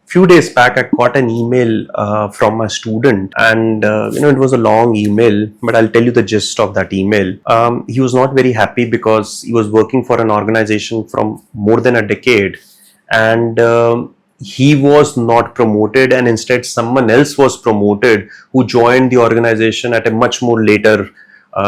Few days back, I got an email from a student, and it was a long email, but I'll tell you the gist of that email. He was not very happy because he was working for an organization from more than a decade, and he was not promoted, and instead someone else was promoted who joined the organization at a much more later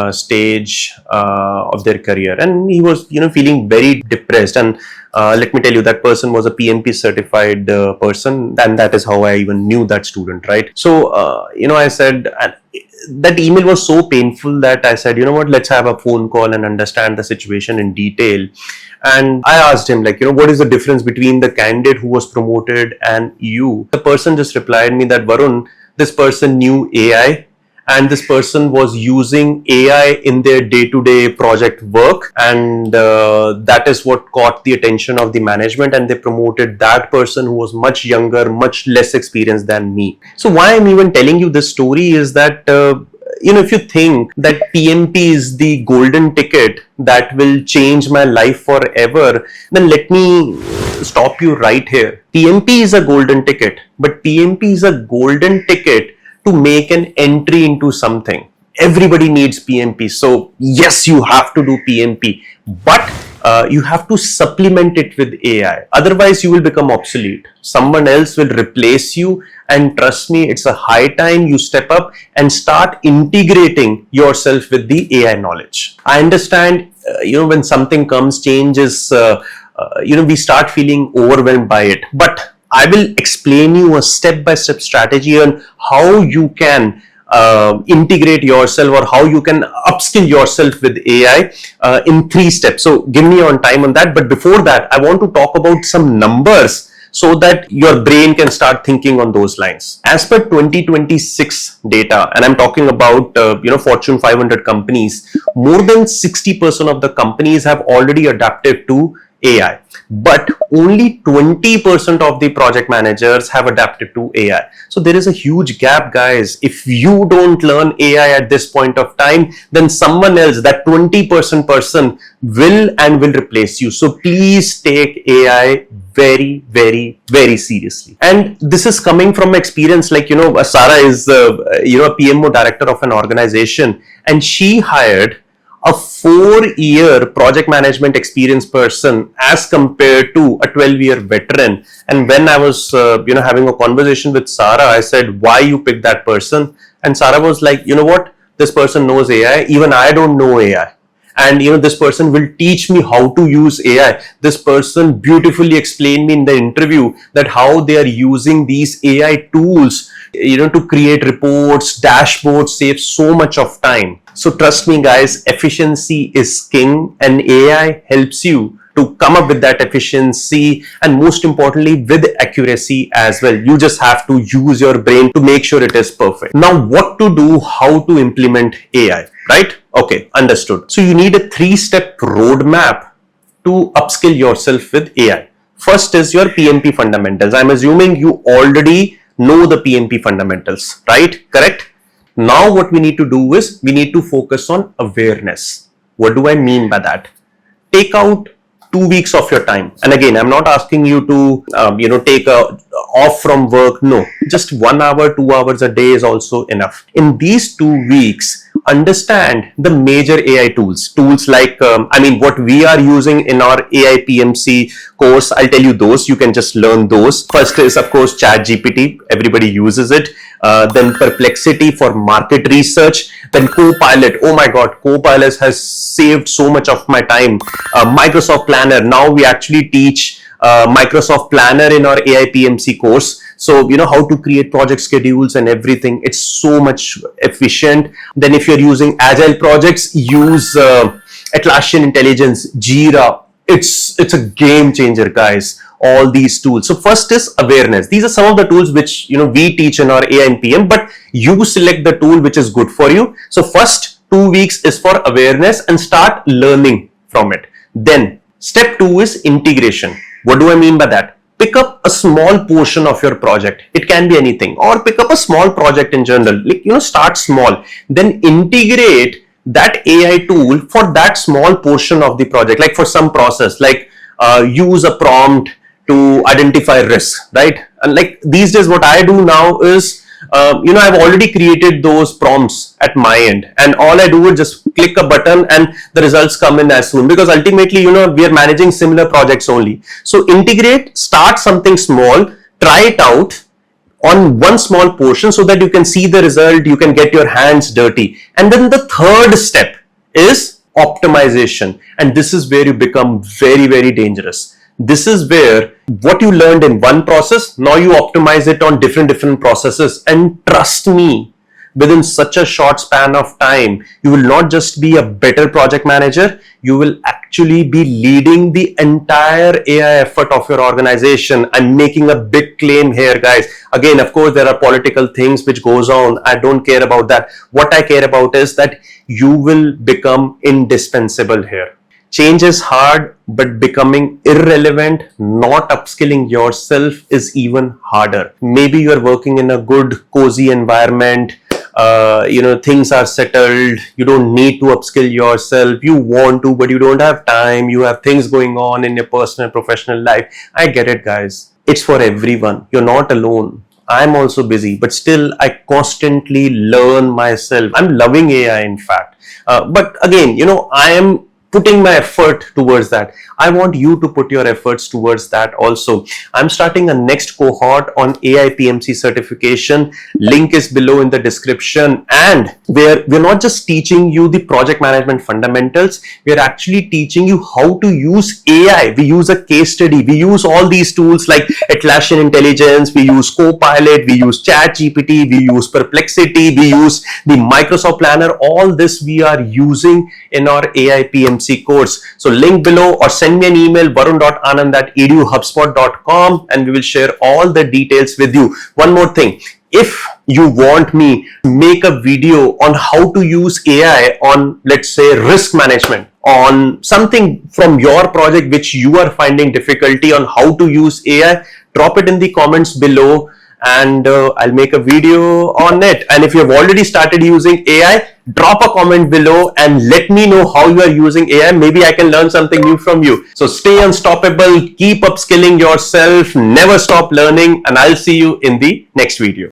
stage of their career, and he was feeling very depressed. And let me tell you, that person was a PMP certified person, and that is how I even knew that student, right? So I said, that email was so painful that I said, what, let's have a phone call and understand the situation in detail. And I asked him, what is the difference between the candidate who was promoted and you? The person just replied me that, Varun, this person knew AI, and this person was using AI in their day-to-day project work, and that is what caught the attention of the management, and they promoted that person who was much younger, much less experienced than me. So why I'm even telling you this story is that if you think that PMP is the golden ticket that will change my life forever, then let me stop you right here. PMP is a golden ticket, but PMP is a golden ticket to make an entry into something. Everybody needs PMP. So yes, you have to do PMP, but you have to supplement it with AI. Otherwise, you will become obsolete. Someone else will replace you. And trust me, it's a high time you step up and start integrating yourself with the AI knowledge. I understand, when something comes, changes, we start feeling overwhelmed by it. But I will explain you a step-by-step strategy on how you can integrate yourself, or how you can upskill yourself with AI in 3 steps. So give me on time on that. But before that, I want to talk about some numbers so that your brain can start thinking on those lines. As per 2026 data, and I'm talking about Fortune 500 companies, more than 60% of the companies have already adapted to AI, but only 20% of the project managers have adapted to AI. So there is a huge gap, guys. If you don't learn AI at this point of time, then someone else, that 20% person, will replace you. So please take AI very, very, very seriously. And this is coming from experience. Sarah is a PMO director of an organization, and she hired a 4-year project management experience person as compared to a 12-year veteran. And when I was having a conversation with Sarah, I said, why you picked that person? And Sarah was like, what, this person knows AI, even I don't know AI. And this person will teach me how to use AI. This person beautifully explained me in the interview that how they are using these AI tools to create reports, dashboards, save so much of time. So trust me, guys, efficiency is king, and AI helps you to come up with that efficiency, and most importantly with accuracy as well. You just have to use your brain to make sure it is perfect. Now, what to do, how to implement AI, right? Okay, understood. So you need a 3-step roadmap to upskill yourself with AI. First is your PMP fundamentals. I'm assuming you already know the PMP fundamentals, right? Correct? Now what we need to do is we need to focus on awareness. What do I mean by that? Take out 2 weeks of your time. And again, I'm not asking you to, take off from work. No, just 1 hour, 2 hours a day is also enough. In these 2 weeks, understand the major AI tools like, what we are using in our AIPMC course. I'll tell you those. You can just learn those. First is, of course, ChatGPT. Everybody uses it. Then Perplexity for market research. Then Copilot. Oh my God, Copilot has saved so much of my time. Microsoft Planner. Now we actually teach Microsoft Planner in our AIPMC course. So, how to create project schedules and everything. It's so much efficient. Then if you're using agile projects, use Atlassian Intelligence, Jira. It's a game changer, guys. All these tools. So first is awareness. These are some of the tools which we teach in our AI and PM, but you select the tool which is good for you. So first 2 weeks is for awareness and start learning from it. Then step 2 is integration. What do I mean by that? Pick up a small portion of your project. It can be anything, or pick up a small project in general. Start small, then integrate that AI tool for that small portion of the project. Like for some process, use a prompt to identify risk, right? And like these days, what I do now is, I've already created those prompts at my end, and all I do is just click a button and the results come in as soon, because ultimately, we are managing similar projects only. So integrate, start something small, try it out on one small portion so that you can see the result, you can get your hands dirty. And then the third step is optimization. And this is where you become very, very dangerous. This is where what you learned in one process, now you optimize it on different processes. And trust me, within such a short span of time, you will not just be a better project manager, you will actually be leading the entire AI effort of your organization. I'm making a big claim here, guys. Again, of course, there are political things which goes on. I don't care about that. What I care about is that you will become indispensable here. Change is hard, but becoming irrelevant, not upskilling yourself is even harder. Maybe you're working in a good, cozy environment. Things are settled. You don't need to upskill yourself. You want to, but you don't have time. You have things going on in your personal, professional life. I get it, guys. It's for everyone. You're not alone. I'm also busy, but still I constantly learn myself. I'm loving AI, in fact. But again, I am putting my effort towards that. I want you to put your efforts towards that also. I'm starting a next cohort on AIPMC certification. Link is below in the description. And we're not just teaching you the project management fundamentals, we're actually teaching you how to use AI. We use a case study. We use all these tools like Atlassian Intelligence. We use Copilot. We use ChatGPT. We use Perplexity. We use the Microsoft Planner. All this we are using in our AIPMC course. So link below, or send me an email, varun.anand@eduhubspot.com, and we will share all the details with you. One more thing. If you want me to make a video on how to use AI on, let's say, risk management, on something from your project which you are finding difficulty on how to use AI, drop it in the comments below, and I'll make a video on it. And if you have already started using AI, drop a comment below and let me know how you are using AI. Maybe I can learn something new from you. So stay unstoppable, keep upskilling yourself, never stop learning, and I'll see you in the next video.